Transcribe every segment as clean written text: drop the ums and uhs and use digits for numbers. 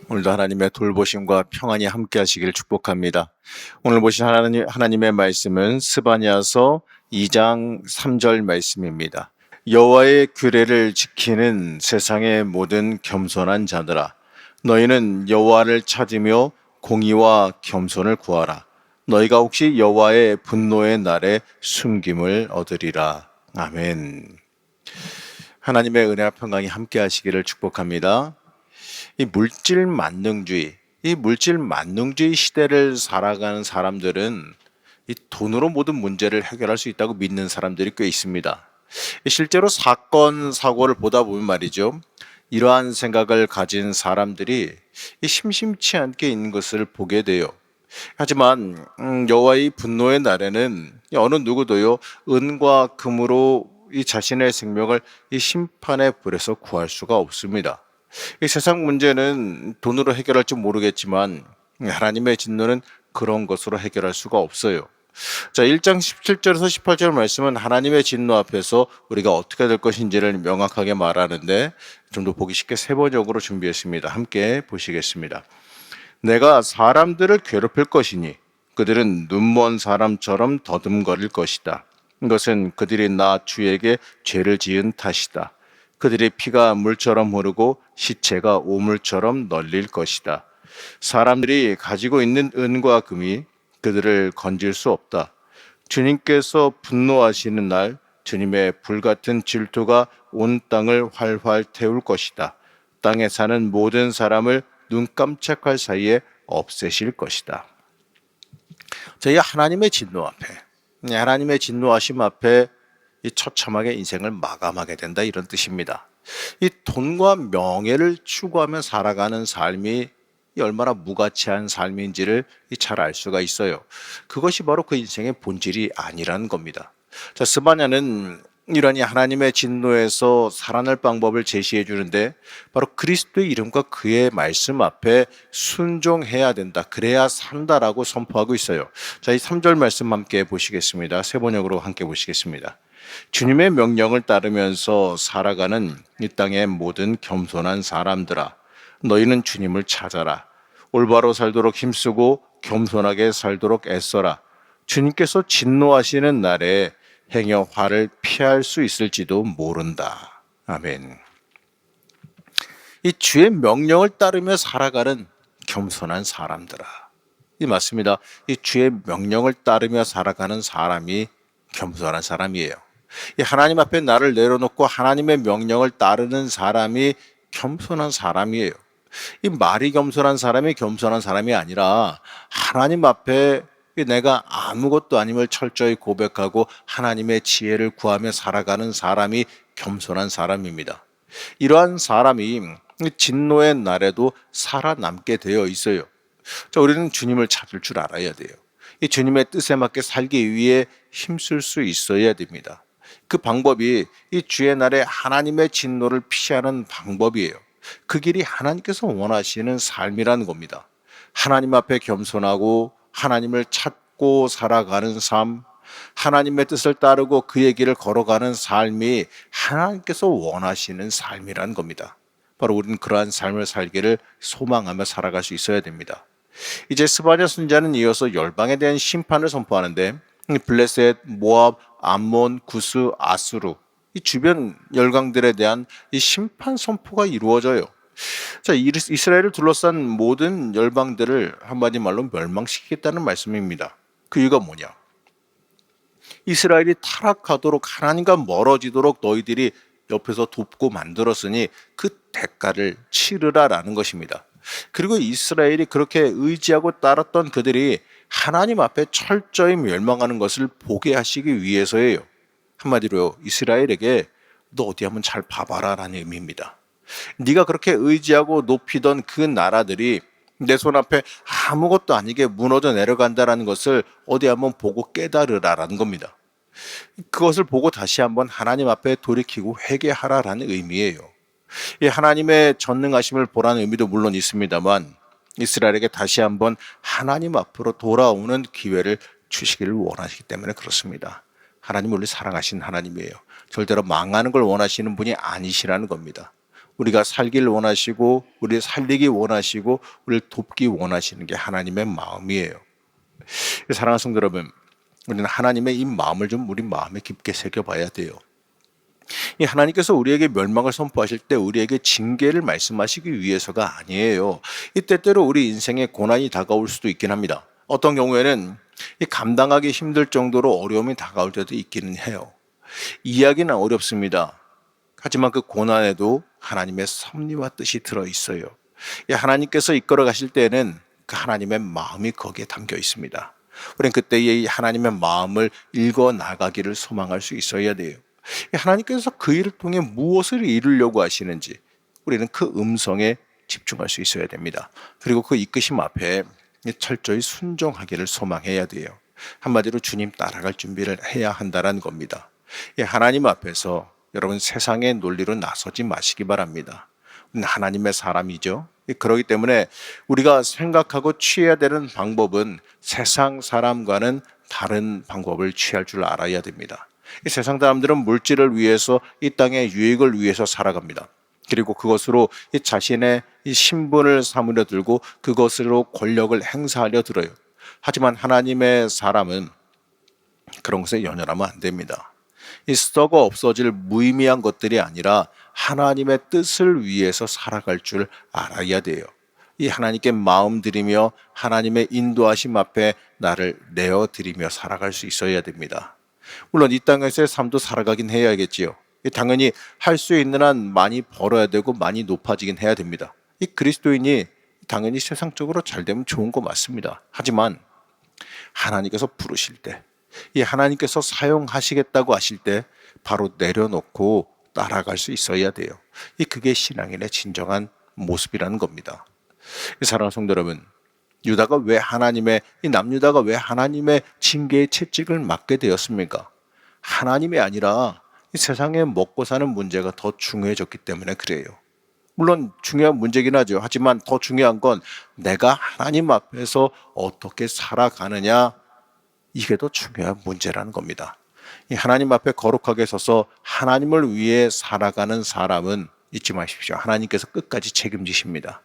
오늘도 하나님의 돌보심과 평안이 함께 하시기를 축복합니다. 오늘 보신 하나님의 말씀은 스바냐서 2장 3절 말씀입니다. 여호와의 규례를 지키는 세상의 모든 겸손한 자들아, 너희는 여호와를 찾으며 공의와 겸손을 구하라. 너희가 혹시 여호와의 분노의 날에 숨김을 얻으리라. 아멘. 하나님의 은혜와 평강이 함께 하시기를 축복합니다. 이 물질 만능주의 시대를 살아가는 사람들은 이 돈으로 모든 문제를 해결할 수 있다고 믿는 사람들이 꽤 있습니다. 실제로 사건, 사고를 보다 보면 말이죠. 이러한 생각을 가진 사람들이 심심치 않게 있는 것을 보게 돼요. 하지만 여호와의 분노의 날에는 어느 누구도요, 은과 금으로 이 자신의 생명을 이 심판의 불에서 구할 수가 없습니다. 이 세상 문제는 돈으로 해결할지 모르겠지만 하나님의 진노는 그런 것으로 해결할 수가 없어요. 자, 1장 17절에서 18절 말씀은 하나님의 진노 앞에서 우리가 어떻게 될 것인지를 명확하게 말하는데 좀 더 보기 쉽게 세번역으로 준비했습니다. 함께 보시겠습니다. 내가 사람들을 괴롭힐 것이니 그들은 눈먼 사람처럼 더듬거릴 것이다. 이것은 그들이 나 주에게 죄를 지은 탓이다. 그들의 피가 물처럼 흐르고 시체가 오물처럼 널릴 것이다. 사람들이 가지고 있는 은과 금이 그들을 건질 수 없다. 주님께서 분노하시는 날 주님의 불같은 질투가 온 땅을 활활 태울 것이다. 땅에 사는 모든 사람을 눈 깜짝할 사이에 없애실 것이다. 저희 하나님의 진노 앞에, 하나님의 진노하심 앞에 이 처참하게 인생을 마감하게 된다, 이런 뜻입니다. 이 돈과 명예를 추구하며 살아가는 삶이 얼마나 무가치한 삶인지를 잘 알 수가 있어요. 그것이 바로 그 인생의 본질이 아니라는 겁니다. 자, 스바냐는 이러니 하나님의 진노에서 살아날 방법을 제시해 주는데 바로 그리스도의 이름과 그의 말씀 앞에 순종해야 된다. 그래야 산다라고 선포하고 있어요. 자, 이 3절 말씀 함께 보시겠습니다. 세 번역으로 함께 보시겠습니다. 주님의 명령을 따르면서 살아가는 이 땅의 모든 겸손한 사람들아, 너희는 주님을 찾아라. 올바로 살도록 힘쓰고 겸손하게 살도록 애써라. 주님께서 진노하시는 날에 행여 화를 피할 수 있을지도 모른다. 아멘. 이 주의 명령을 따르며 살아가는 겸손한 사람들아. 이 맞습니다. 이 주의 명령을 따르며 살아가는 사람이 겸손한 사람이에요. 이 하나님 앞에 나를 내려놓고 하나님의 명령을 따르는 사람이 겸손한 사람이에요. 이 말이 겸손한 사람이 아니라 하나님 앞에 내가 아무것도 아님을 철저히 고백하고 하나님의 지혜를 구하며 살아가는 사람이 겸손한 사람입니다. 이러한 사람이 진노의 날에도 살아남게 되어 있어요. 자, 우리는 주님을 찾을 줄 알아야 돼요. 이 주님의 뜻에 맞게 살기 위해 힘쓸 수 있어야 됩니다. 그 방법이 이 주의 날에 하나님의 진노를 피하는 방법이에요. 그 길이 하나님께서 원하시는 삶이라는 겁니다. 하나님 앞에 겸손하고 하나님을 찾고 살아가는 삶, 하나님의 뜻을 따르고 그의 길을 걸어가는 삶이 하나님께서 원하시는 삶이라는 겁니다. 바로 우리는 그러한 삶을 살기를 소망하며 살아갈 수 있어야 됩니다. 이제 스바냐 선지자는 이어서 열방에 대한 심판을 선포하는데 블레셋, 모압, 암몬, 구스, 아수르 이 주변 열강들에 대한 이 심판 선포가 이루어져요. 자, 이스라엘을 둘러싼 모든 열방들을 한마디 말로 멸망시키겠다는 말씀입니다. 그 이유가 뭐냐? 이스라엘이 타락하도록 하나님과 멀어지도록 너희들이 옆에서 돕고 만들었으니 그 대가를 치르라라는 것입니다. 그리고 이스라엘이 그렇게 의지하고 따랐던 그들이 하나님 앞에 철저히 멸망하는 것을 보게 하시기 위해서예요. 한마디로 이스라엘에게 너 어디 한번 잘 봐봐라 라는 의미입니다. 네가 그렇게 의지하고 높이던 그 나라들이 내 손 앞에 아무것도 아니게 무너져 내려간다는 것을 어디 한번 보고 깨달으라라는 겁니다. 그것을 보고 다시 한번 하나님 앞에 돌이키고 회개하라라는 의미예요. 이 하나님의 전능하심을 보라는 의미도 물론 있습니다만 이스라엘에게 다시 한번 하나님 앞으로 돌아오는 기회를 주시기를 원하시기 때문에 그렇습니다. 하나님은 우리 사랑하신 하나님이에요. 절대로 망하는 걸 원하시는 분이 아니시라는 겁니다. 우리가 살길 원하시고 우리 살리기 원하시고 우리를 돕기 원하시는 게 하나님의 마음이에요. 사랑하는 성도 여러분, 우리는 하나님의 이 마음을 좀 우리 마음에 깊게 새겨봐야 돼요. 이 하나님께서 우리에게 멸망을 선포하실 때 우리에게 징계를 말씀하시기 위해서가 아니에요. 이 때때로 우리 인생에 고난이 다가올 수도 있긴 합니다. 어떤 경우에는 이 감당하기 힘들 정도로 어려움이 다가올 때도 있기는 해요. 이야기는 어렵습니다. 하지만 그 고난에도 하나님의 섭리와 뜻이 들어있어요. 이 하나님께서 이끌어 가실 때에는 그 하나님의 마음이 거기에 담겨 있습니다. 우리는 그때의 이 하나님의 마음을 읽어 나가기를 소망할 수 있어야 돼요. 하나님께서 그 일을 통해 무엇을 이루려고 하시는지 우리는 그 음성에 집중할 수 있어야 됩니다. 그리고 그 이끄심 앞에 철저히 순종하기를 소망해야 돼요. 한마디로 주님 따라갈 준비를 해야 한다는 겁니다. 하나님 앞에서 여러분 세상의 논리로 나서지 마시기 바랍니다. 우리는 하나님의 사람이죠. 그렇기 때문에 우리가 생각하고 취해야 되는 방법은 세상 사람과는 다른 방법을 취할 줄 알아야 됩니다. 이 세상 사람들은 물질을 위해서 이 땅의 유익을 위해서 살아갑니다. 그리고 그것으로 이 자신의 이 신분을 사무려 들고 그것으로 권력을 행사하려 들어요. 하지만 하나님의 사람은 그런 것에 연연하면 안 됩니다. 이 썩어 없어질 무의미한 것들이 아니라 하나님의 뜻을 위해서 살아갈 줄 알아야 돼요. 이 하나님께 마음 들이며 하나님의 인도하심 앞에 나를 내어드리며 살아갈 수 있어야 됩니다. 물론 이 땅에서의 삶도 살아가긴 해야겠지요. 당연히 할 수 있는 한 많이 벌어야 되고 많이 높아지긴 해야 됩니다. 이 그리스도인이 당연히 세상적으로 잘 되면 좋은 거 맞습니다. 하지만 하나님께서 부르실 때, 이 하나님께서 사용하시겠다고 하실 때 바로 내려놓고 따라갈 수 있어야 돼요. 그게 신앙인의 진정한 모습이라는 겁니다. 사랑하는 성도 여러분, 유다가 왜 이 남유다가 왜 하나님의 징계의 채찍을 맞게 되었습니까? 하나님이 아니라 이 세상에 먹고 사는 문제가 더 중요해졌기 때문에 그래요. 물론 중요한 문제긴 하죠. 하지만 더 중요한 건 내가 하나님 앞에서 어떻게 살아가느냐, 이게 더 중요한 문제라는 겁니다. 이 하나님 앞에 거룩하게 서서 하나님을 위해 살아가는 사람은 잊지 마십시오. 하나님께서 끝까지 책임지십니다.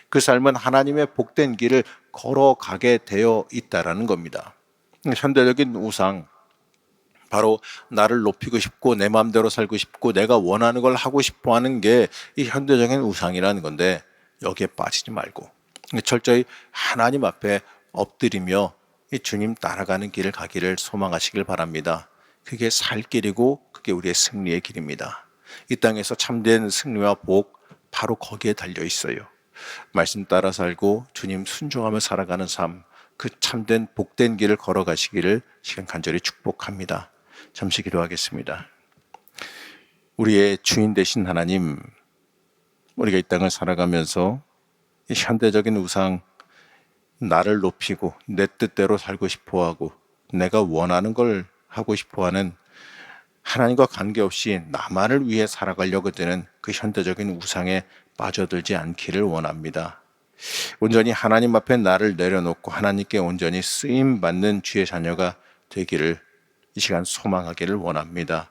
그 삶은 하나님의 복된 길을 걸어가게 되어 있다라는 겁니다. 현대적인 우상, 바로 나를 높이고 싶고 내 마음대로 살고 싶고 내가 원하는 걸 하고 싶어 하는 게 이 현대적인 우상이라는 건데, 여기에 빠지지 말고 철저히 하나님 앞에 엎드리며 이 주님 따라가는 길을 가기를 소망하시길 바랍니다. 그게 살 길이고 그게 우리의 승리의 길입니다. 이 땅에서 참된 승리와 복, 바로 거기에 달려 있어요. 말씀 따라 살고 주님 순종하며 살아가는 삶, 그 참된 복된 길을 걸어가시기를 시간 간절히 축복합니다. 잠시 기도하겠습니다. 우리의 주인 되신 하나님, 우리가 이 땅을 살아가면서 이 현대적인 우상, 나를 높이고 내 뜻대로 살고 싶어하고 내가 원하는 걸 하고 싶어하는, 하나님과 관계없이 나만을 위해 살아가려고 드는 그 현대적인 우상에 빠져들지 않기를 원합니다. 온전히 하나님 앞에 나를 내려놓고 하나님께 온전히 쓰임받는 주의 자녀가 되기를 이 시간 소망하기를 원합니다.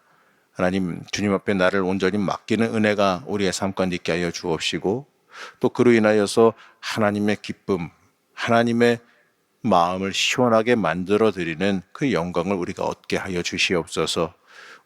하나님, 주님 앞에 나를 온전히 맡기는 은혜가 우리의 삶 가운데 있게 하여 주옵시고, 또 그로 인하여서 하나님의 기쁨, 하나님의 마음을 시원하게 만들어 드리는 그 영광을 우리가 얻게 하여 주시옵소서.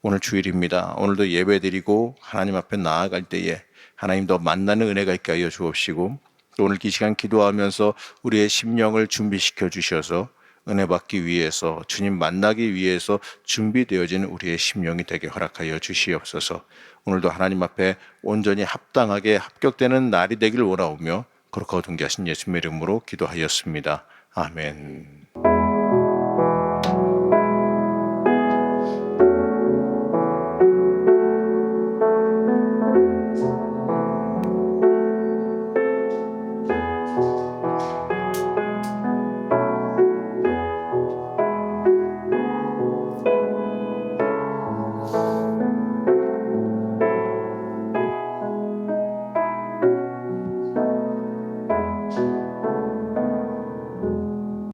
오늘 주일입니다. 오늘도 예배 드리고 하나님 앞에 나아갈 때에 하나님 더 만나는 은혜가 있게 하여 주옵시고, 또 오늘 이 시간 기도하면서 우리의 심령을 준비시켜 주셔서 은혜 받기 위해서, 주님 만나기 위해서 준비되어진 우리의 심령이 되게 허락하여 주시옵소서. 오늘도 하나님 앞에 온전히 합당하게 합격되는 날이 되길 원하오며 거룩하고 존귀하신 예수님의 이름으로 기도하였습니다. 아멘.